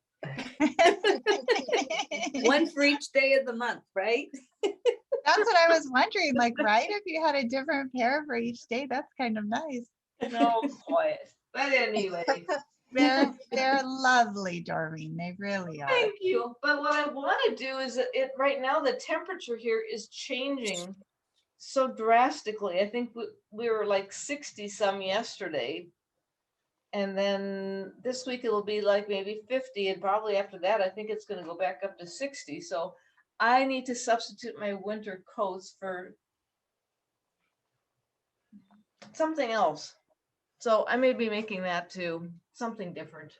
One for each day of the month, right? That's what I was wondering, like, right? If you had a different pair for each day, that's kind of nice. No, quiet. But anyway. They're lovely, Doreen. They really are. Thank you. But what I want to do is right now the temperature here is changing so drastically. I think we were like 60 some yesterday. And then this week it'll be like maybe 50, and probably after that I think it's going to go back up to 60. So I need to substitute my winter coats for something else. So I may be making that too, something different.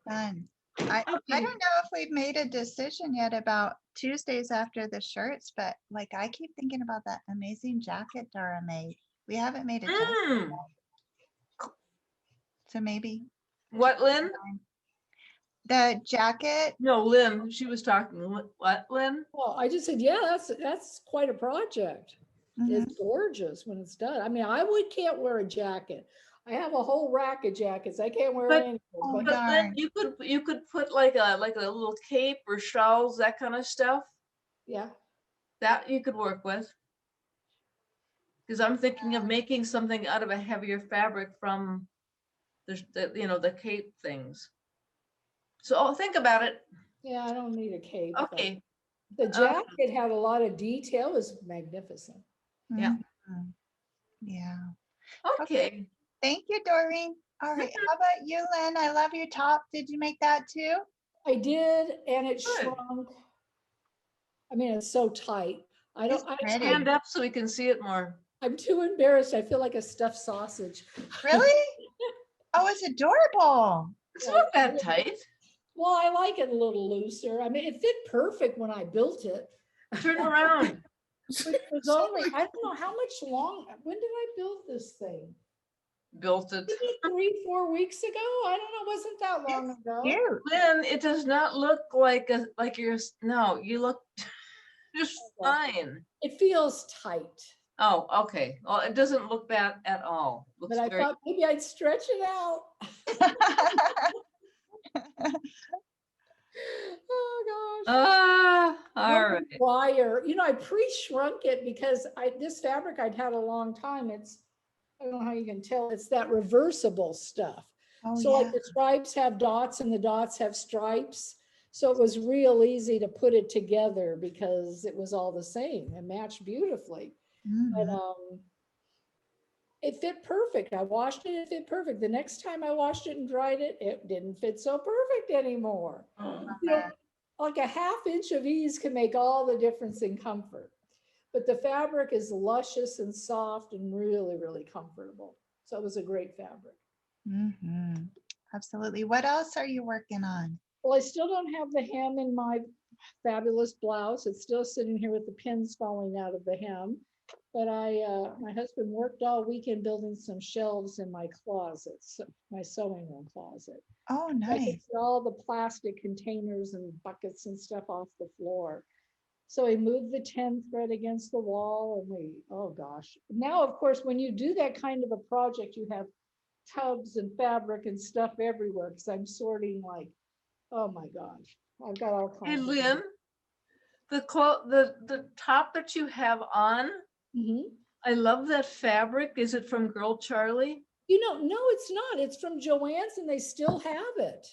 Fun. I don't know if we've made a decision yet about Tuesdays after the shirts, but like I keep thinking about that amazing jacket Dara made. We haven't made a jacket. Mm. So maybe What, Lynn? the jacket. No, Lynn, she was talking. What, Lynn? Well, I just said, yeah, that's quite a project. Mhm. It's gorgeous when it's done. I mean, can't wear a jacket. I have a whole rack of jackets. I can't wear But- any. Oh, But darn. then you could put like a little cape or shawls, that kind of stuff. Yeah, That you could work with. Because I'm thinking of making something out of a heavier fabric from the cape things. So think about it. yeah, I don't need a cape. but Okay. The jacket had a lot of detail. It was magnificent. Yeah. Mhm. Yeah. Okay. Thank you, Doreen. All right. How about you, Lynn? I love your top. Did you make that too? I did, and it Good. shrunk. I mean, it's so tight. I don't, It's pretty. Stand up so we can see it more. I'm too embarrassed. I feel like a stuffed sausage. Really? Oh, it's adorable. It's not that tight. Well, I like it a little looser. I mean, it fit perfect when I built it. Turn around. It was only, I don't know how much when did I build this thing? Built it. Maybe 3-4 weeks ago? I don't know, wasn't that long ago. Cute. Lynn, it does not look like no, you look just fine. It feels tight, Oh, okay. Well, it doesn't look bad at all. Looks but I very, thought maybe I'd stretch it out. Oh, gosh. all right. Wire, I pre-shrunk it because this fabric I'd had a long time. I don't know how you can tell, it's that reversible stuff. Oh, So yeah. like the stripes have dots and the dots have stripes. So it was real easy to put it together because it was all the same and matched beautifully. But Mhm. it fit perfect. I washed it, it fit perfect. The next time I washed it and dried it, it didn't fit so perfect anymore. Like a ½ inch of ease can make all the difference in comfort. But the fabric is luscious and soft and really, really comfortable. So it was a great fabric. Mhm. Absolutely. What else are you working on? Well, I still don't have the hem in my fabulous blouse. It's still sitting here with the pins falling out of the hem. But my husband worked all weekend building some shelves in my closet, my sewing room closet. Oh, I nice. took all the plastic containers and buckets and stuff off the floor. So I moved the 10 thread against the wall and oh gosh. Now, of course, when you do that kind of a project, you have tubs and fabric and stuff everywhere because I'm sorting oh my gosh, I've got all Hey, kinds. Lynn, the top that you have on, I love that fabric. Is it from Girl Charlie? No, it's not. It's from Joann's and they still have it.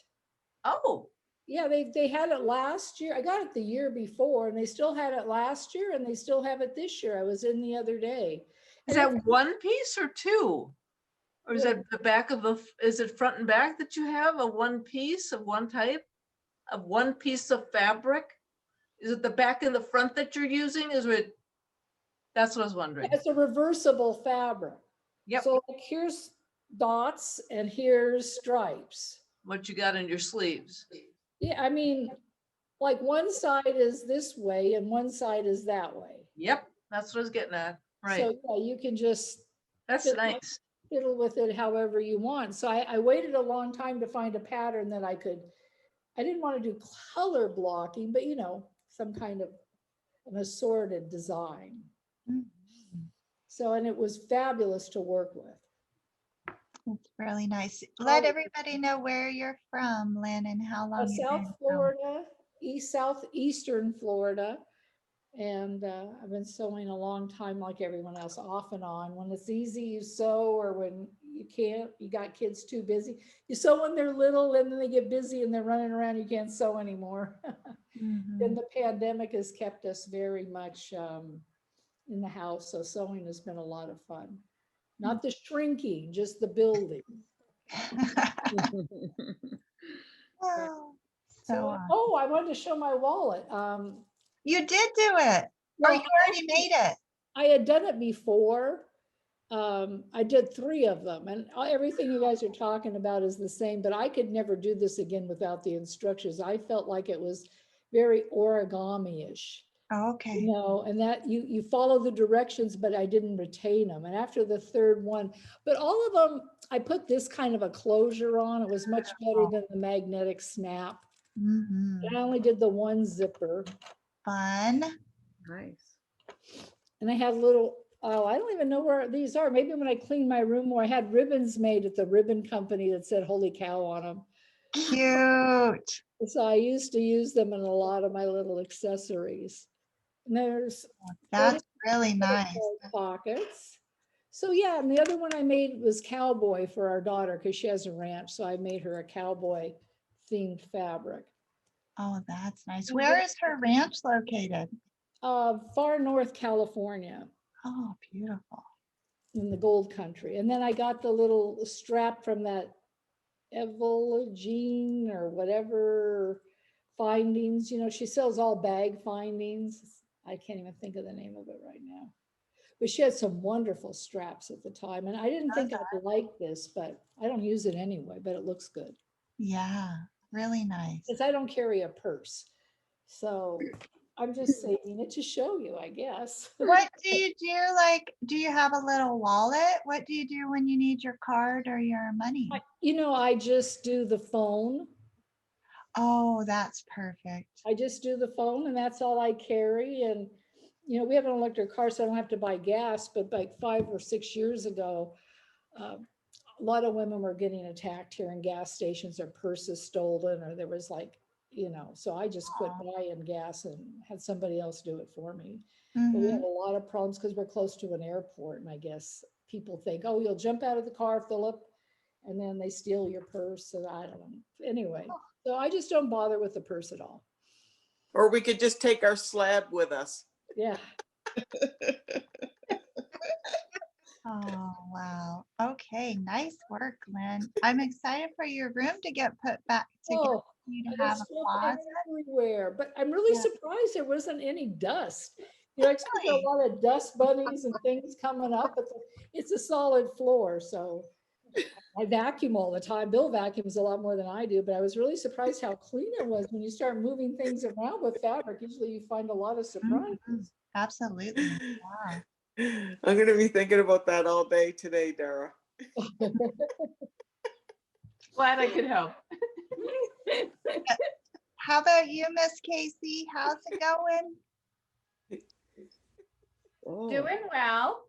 Oh, Yeah, they had it last year. I got it the year before and they still had it last year and they still have it this year. I was in the other day. is And that one piece or two? Or is that the back of is it front and back that you have a one piece of one type? Of one piece of fabric? Is it the back and the front that you're using? That's what I was wondering. it's a reversible fabric. Yep. So like here's dots and here's stripes. What you got in your sleeves? Yeah, I mean, like one side is this way and one side is that way. Yep, that's what I was getting at. Right. So yeah, you can just That's nice. fiddle with it however you want. So I waited a long time to find a pattern that I didn't want to do color blocking, but some kind of an assorted design. Mhm. So, and it was fabulous to work with. It's really nice. Let Oh. everybody know where you're from, Lynn, and how long you've South been Florida, southeastern Florida. And I've been sewing a long time like everyone else, off and on. When it's easy, you sew, or when you can't, you got kids too busy. You sew when they're little and then they get busy and they're running around, you can't sew anymore. Mhm. Then the pandemic has kept us very much in the house, so sewing has been a lot of fun. Not the shrinking, just the building. Oh, So, so awesome. oh, I wanted to show my wallet. You did do it. Or Well, you already made it. I had done it before. I did 3 of them, and everything you guys are talking about is the same, but I could never do this again without the instructions. I felt like it was very origami-ish. Okay. You know, and that you follow the directions, but I didn't retain them. And after the third one, but all of them, I put this kind of a closure on. It was much better than the magnetic snap. Mm-hmm. And I only did the one zipper. Fun. Nice. And I had little, oh, I don't even know where these are. Maybe when I cleaned my room, where I had ribbons made at the ribbon company that said "Holy Cow" on them. Cute. So I used to use them in a lot of my little accessories. And there's That's really nice. pockets. So yeah, and the other one I made was cowboy for our daughter because she has a ranch. So I made her a cowboy themed fabric. Oh, that's nice. Where is her ranch located? Far North California. Oh, beautiful. In the gold country. And then I got the little strap from that Evelyn or whatever findings, you know, she sells all bag findings. I can't even think of the name of it right now. But she had some wonderful straps at the time. And I didn't think I'd like this, but I don't use it anyway, but it looks good. Yeah, really nice. Because I don't carry a purse. So I'm just saving it to show you, I guess. What do you do? Like, do you have a little wallet? What do you do when you need your card or your money? You know, I just do the phone. Oh, that's perfect. I just do the phone and that's all I carry. And, you know, we have an electric car, so I don't have to buy gas. But like 5 or 6 years ago, a lot of women were getting attacked here in gas stations, their purses stolen, or there was like, you know, so I just quit buying gas and had somebody else do it for me. But we Mhm. have a lot of problems because we're close to an airport. And I guess people think, oh, you'll jump out of the car, fill up, and then they steal your purse. And I don't know. Anyway, so I just don't bother with the purse at all. Or we could just take our slab with us. Yeah. Oh, wow. Okay, nice work, Lynn. I'm excited for your room to get put back together. Oh, You to and have it's a stuff closet. everywhere. But I'm really surprised there wasn't any dust. You know, I expect a lot of dust bunnies and things coming up, but it's a solid floor. So I vacuum all the time. Bill vacuums a lot more than I do, but I was really surprised how clean it was when you start moving things around with fabric. Usually you find a lot of surprises. Absolutely. Yeah. I'm going to be thinking about that all day today, Dara. Glad I could help. How about you, Miss Casey? How's it going? Doing well.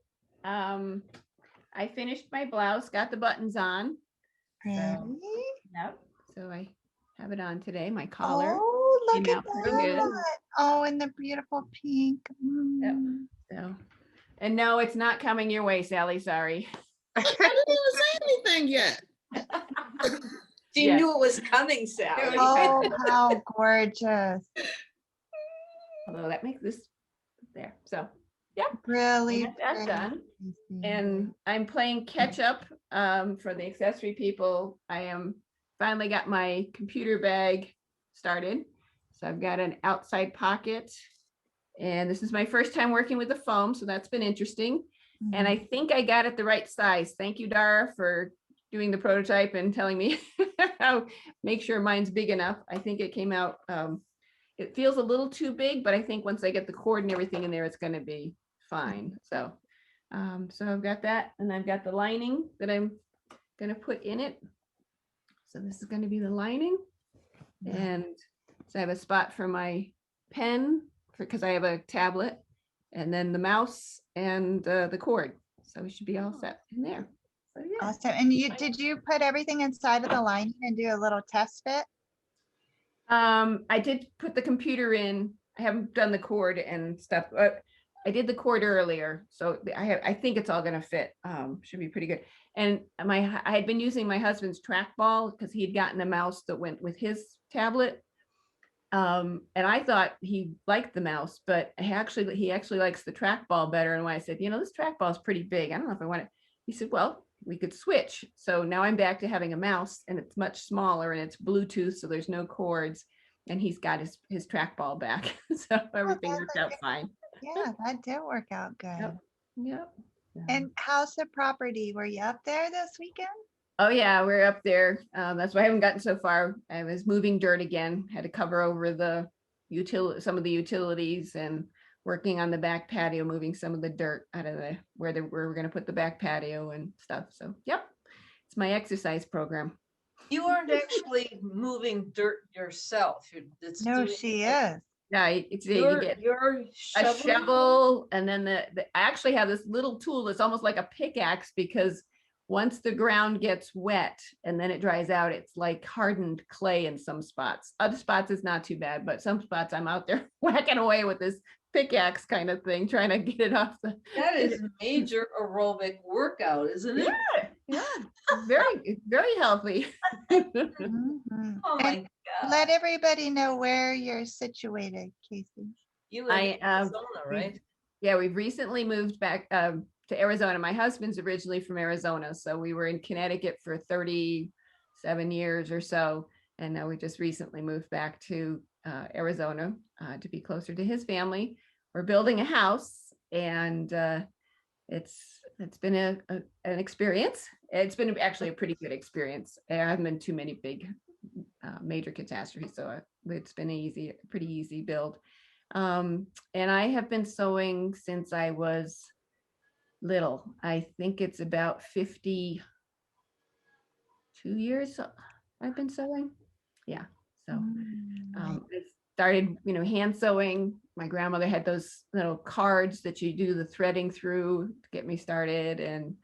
I finished my blouse, got the buttons on. Really? Yep. So I have it on today. My collar. Oh, look came at out pretty good. that. Oh, and the beautiful pink. Yep. So, and no, it's not coming your way, Sally. Sorry. I didn't even say anything yet. She Yes. knew it was coming, Sally. Oh, how gorgeous. Although that makes this there. So, yeah. Really That's pretty, done. Casey. And I'm playing catch up for the accessory people. I am finally got my computer bag started. So I've got an outside pocket. And this is my first time working with the foam, so that's been interesting. And I think I got it the right size. Thank you, Dara, for doing the prototype and telling me how make sure mine's big enough. I think it came out, it feels a little too big, but I think once I get the cord and everything in there, it's going to be fine. So, so I've got that, and I've got the lining that I'm going to put in it. So this is going to be the lining, and so I have a spot for my pen because I have a tablet, and then the mouse and the cord. So we should be all set in there. So yeah. Awesome. And did you put everything inside of the lining and do a little test fit? I did put the computer in. I haven't done the cord and stuff, but I did the cord earlier. So I think it's all gonna fit. Should be pretty good. And I had been using my husband's trackball because he had gotten a mouse that went with his tablet. And I thought he liked the mouse, but he actually likes the trackball better. And when I said, you know, this trackball is pretty big, I don't know if I want it. He said, well, we could switch. So now I'm back to having a mouse, and it's much smaller, and it's Bluetooth, so there's no cords, and he's got his trackball back. So everything worked out fine. Yeah, that did work out good. Yep. And how's the property? Were you up there this weekend? Oh yeah, we're up there. That's why I haven't gotten so far. I was moving dirt again. Had to cover over the some of the utilities and working on the back patio, moving some of the dirt out of where we're going to put the back patio and stuff. So, yep, it's my exercise program. You aren't actually moving dirt yourself. No, she is. Yeah, you get you're a shovel, and then I actually have this little tool that's almost like a pickaxe, because once the ground gets wet and then it dries out, it's like hardened clay in some spots. Other spots it's not too bad, but some spots I'm out there whacking away with this pickaxe kind of thing, trying to get it off the. That is major aerobic workout, isn't it? Yeah, very, very healthy. Mhm. Oh my And God. let everybody know where you're situated, Casey. You live in Arizona, right? Yeah, we've recently moved back to Arizona. My husband's originally from Arizona, so we were in Connecticut for 37 years or so, and now we just recently moved back to Arizona to be closer to his family. We're building a house, and it's been an experience. It's been actually a pretty good experience. There haven't been too many big major catastrophes, so it's been a pretty easy build. And I have been sewing since I was little. I think it's about 52 years I've been sewing. Yeah. So I started, hand sewing. My grandmother had those little cards that you do the threading through to get me started. And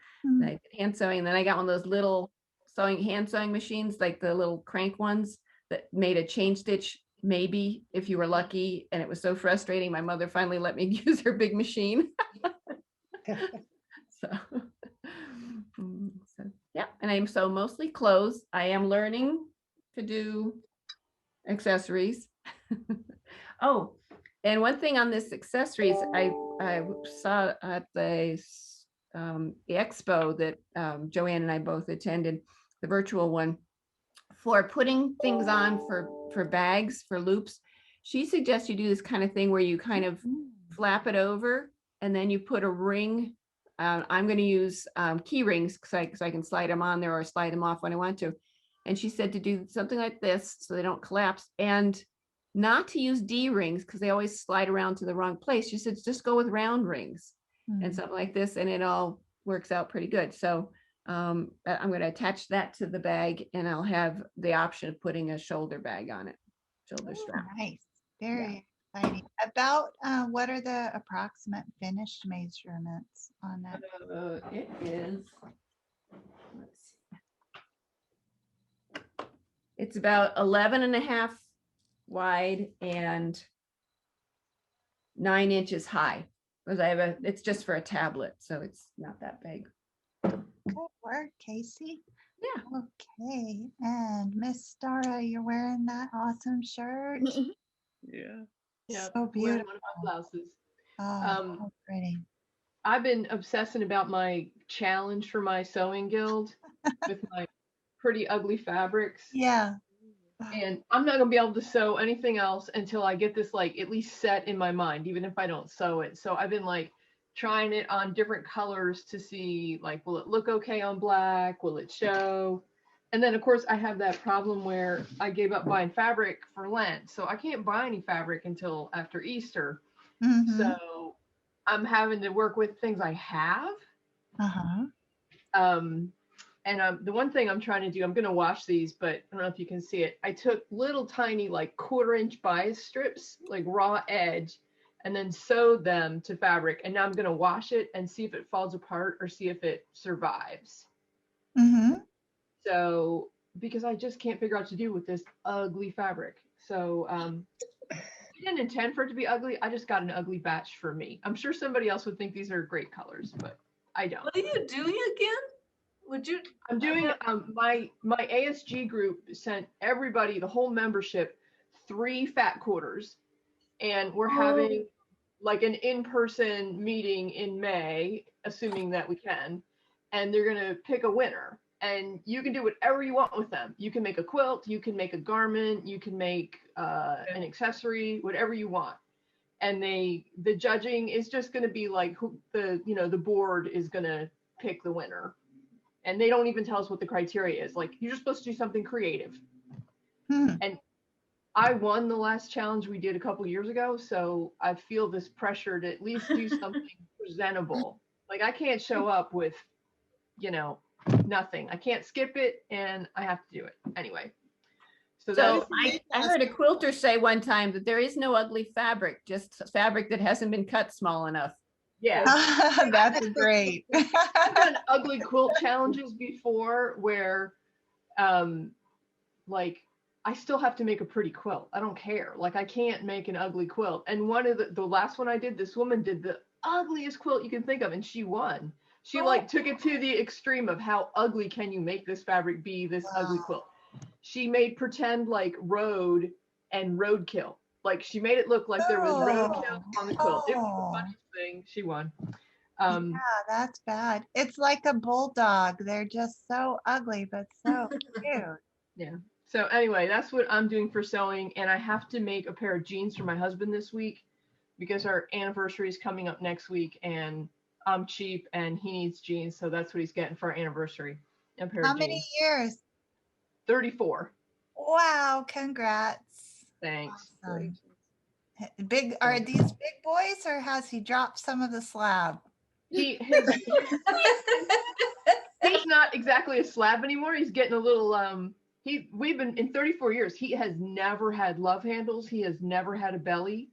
I did hand sewing. And then I got one of those little hand sewing machines, like the little crank ones that made a chain stitch, maybe if you were lucky. And it was so frustrating. My mother finally let me use her big machine. So yeah, and I'm so mostly clothes. I am learning to do accessories. Oh, and one thing on this accessories, I saw at the expo that Joanne and I both attended, the virtual one, for putting things on for bags, for loops. She suggests you do this kind of thing where you kind of flap it over and then you put a ring. I'm going to use key rings so I can slide them on there or slide them off when I want to. And she said to do something like this so they don't collapse, and not to use D rings because they always slide around to the wrong place. She said, just go with round rings and something like this, and it all works out pretty good. So I'm going to attach that to the bag, and I'll have the option of putting a shoulder bag on it, shoulder strap. Nice. Very exciting. About what are the approximate finished measurements on that? It is, it's about 11.5 wide and 9 inches high, because it's just for a tablet, so it's not that big. Good work, Casey. Yeah. Okay. And Miss Stara, you're wearing that awesome shirt. Yeah. So wearing beautiful. one of my blouses. Oh, so pretty. I've been obsessing about my challenge for my sewing guild with my pretty ugly fabrics. Yeah. And I'm not gonna be able to sew anything else until I get this like at least set in my mind, even if I don't sew it. So I've been like trying it on different colors to see like, will it look okay on black? Will it show? And then of course I have that problem where I gave up buying fabric for Lent. So I can't buy any fabric until after Easter. So I'm having to work with things I have. And the one thing I'm trying to do, I'm going to wash these, but I don't know if you can see it. I took little tiny like 1/4-inch bias strips, like raw edge, and then sewed them to fabric. And now I'm going to wash it and see if it falls apart or see if it survives. So, because I just can't figure out what to do with this ugly fabric. So I didn't intend for it to be ugly. I just got an ugly batch for me. I'm sure somebody else would think these are great colors, but I don't. What are you doing again? Would you? I'm doing my ASG group sent everybody, the whole membership, 3 fat quarters, and we're having like an in-person meeting in May, assuming that we can, and they're gonna pick a winner, and you can do whatever you want with them. You can make a quilt, you can make a garment, you can make an accessory, whatever you want. And the judging is just gonna be like who the board is gonna pick the winner. And they don't even tell us what the criteria is. Like, you're just supposed to do something creative. And I won the last challenge we did a couple years ago, so I feel this pressure to at least do something presentable. Like I can't show up with, nothing. I can't skip it, and I have to do it anyway. So So I heard a quilter say one time that there is no ugly fabric, just fabric that hasn't been cut small enough. yeah. That's great. I've done ugly quilt challenges before where like I still have to make a pretty quilt. I don't care. Like I can't make an ugly quilt. And one of the last one I did, this woman did the ugliest quilt you can think of and she won. She like took it to the extreme of how ugly can you make this fabric be, this ugly quilt. She made pretend like road and roadkill. Like she made it look like there was roadkill on the quilt. It was the funniest thing. She won. Yeah, that's bad. It's like a bulldog. They're just so ugly, but so cute. Yeah. So anyway, that's what I'm doing for sewing. And I have to make a pair of jeans for my husband this week because our anniversary is coming up next week and I'm cheap and he needs jeans. So that's what he's getting for our anniversary. A pair How of many jeans. years? 34. Wow, congrats. Thanks. Awesome. Are these big boys or has he dropped some of the slab? He's not exactly a slab anymore. He's getting a little we've been in 34 years. He has never had love handles. He has never had a belly.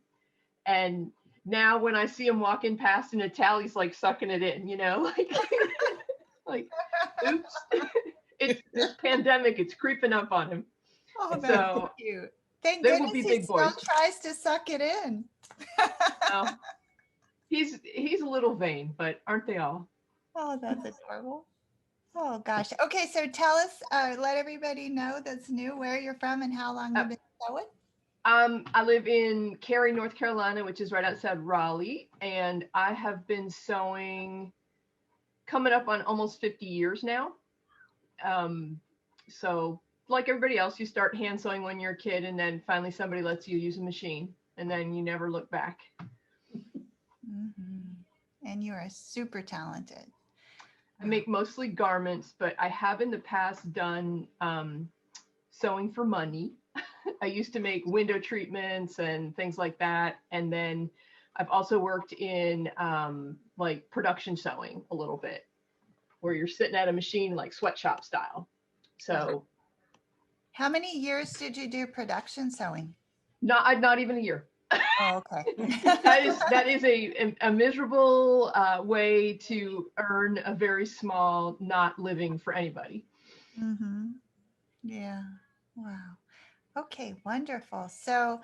And now when I see him walking past in a towel, he's like sucking it in, like oops. It's this pandemic, it's creeping up on him. Oh, that's so cute. Thank they goodness will be he big still boys. tries to suck it in. No. He's a little vain, but aren't they all? Oh, that's adorable. Oh gosh. Okay, so tell us, let everybody know that's new where you're from and how long you've been sewing. I live in Cary, North Carolina, which is right outside Raleigh, and I have been sewing coming up on almost 50 years now. So like everybody else, you start hand sewing when you're a kid, and then finally somebody lets you use a machine, and then you never look back. Mm-hmm. And you are super talented. I make mostly garments, but I have in the past done sewing for money. I used to make window treatments and things like that. And then I've also worked in like production sewing a little bit, where you're sitting at a machine like sweatshop style. So how many years did you do production sewing? Not even a year. Oh, okay. that is a miserable way to earn a very small, not living for anybody. Mm-hmm. Yeah. Wow. Okay, wonderful. So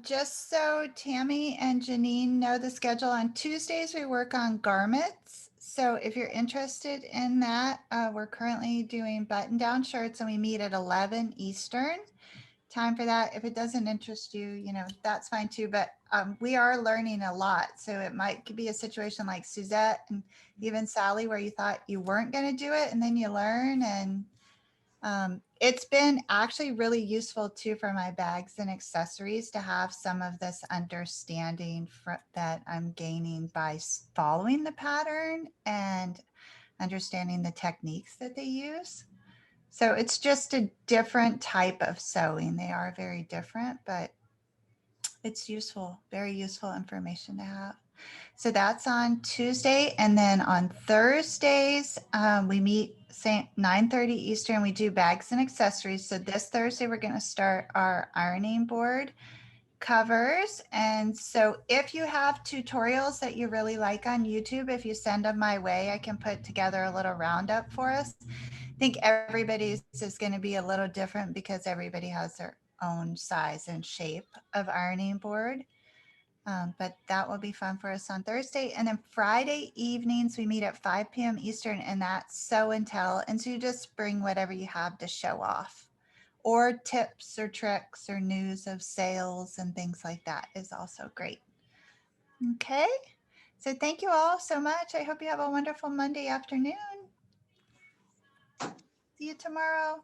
just so Tammy and Janine know the schedule, on Tuesdays we work on garments. So if you're interested in that, we're currently doing button-down shirts and we meet at 11 Eastern. Time for that. If it doesn't interest you, that's fine too. But we are learning a lot. So it might be a situation like Suzette and even Sally, where you thought you weren't going to do it and then you learn. And it's been actually really useful too for my bags and accessories to have some of this understanding that I'm gaining by following the pattern and understanding the techniques that they use. So it's just a different type of sewing. They are very different, but it's useful, very useful information to have. So that's on Tuesday. And then on Thursdays, we meet 9:30 Eastern. We do bags and accessories. So this Thursday, we're going to start our ironing board covers. And so if you have tutorials that you really like on YouTube, if you send them my way, I can put together a little roundup for us. I think everybody's is going to be a little different because everybody has their own size and shape of ironing board. But that will be fun for us on Thursday. And then Friday evenings, we meet at 5 p.m. Eastern, and that's Sew and Tell. And so you just bring whatever you have to show off, or tips or tricks or news of sales and things like that is also great. Okay. So thank you all so much. I hope you have a wonderful Monday afternoon. See you tomorrow.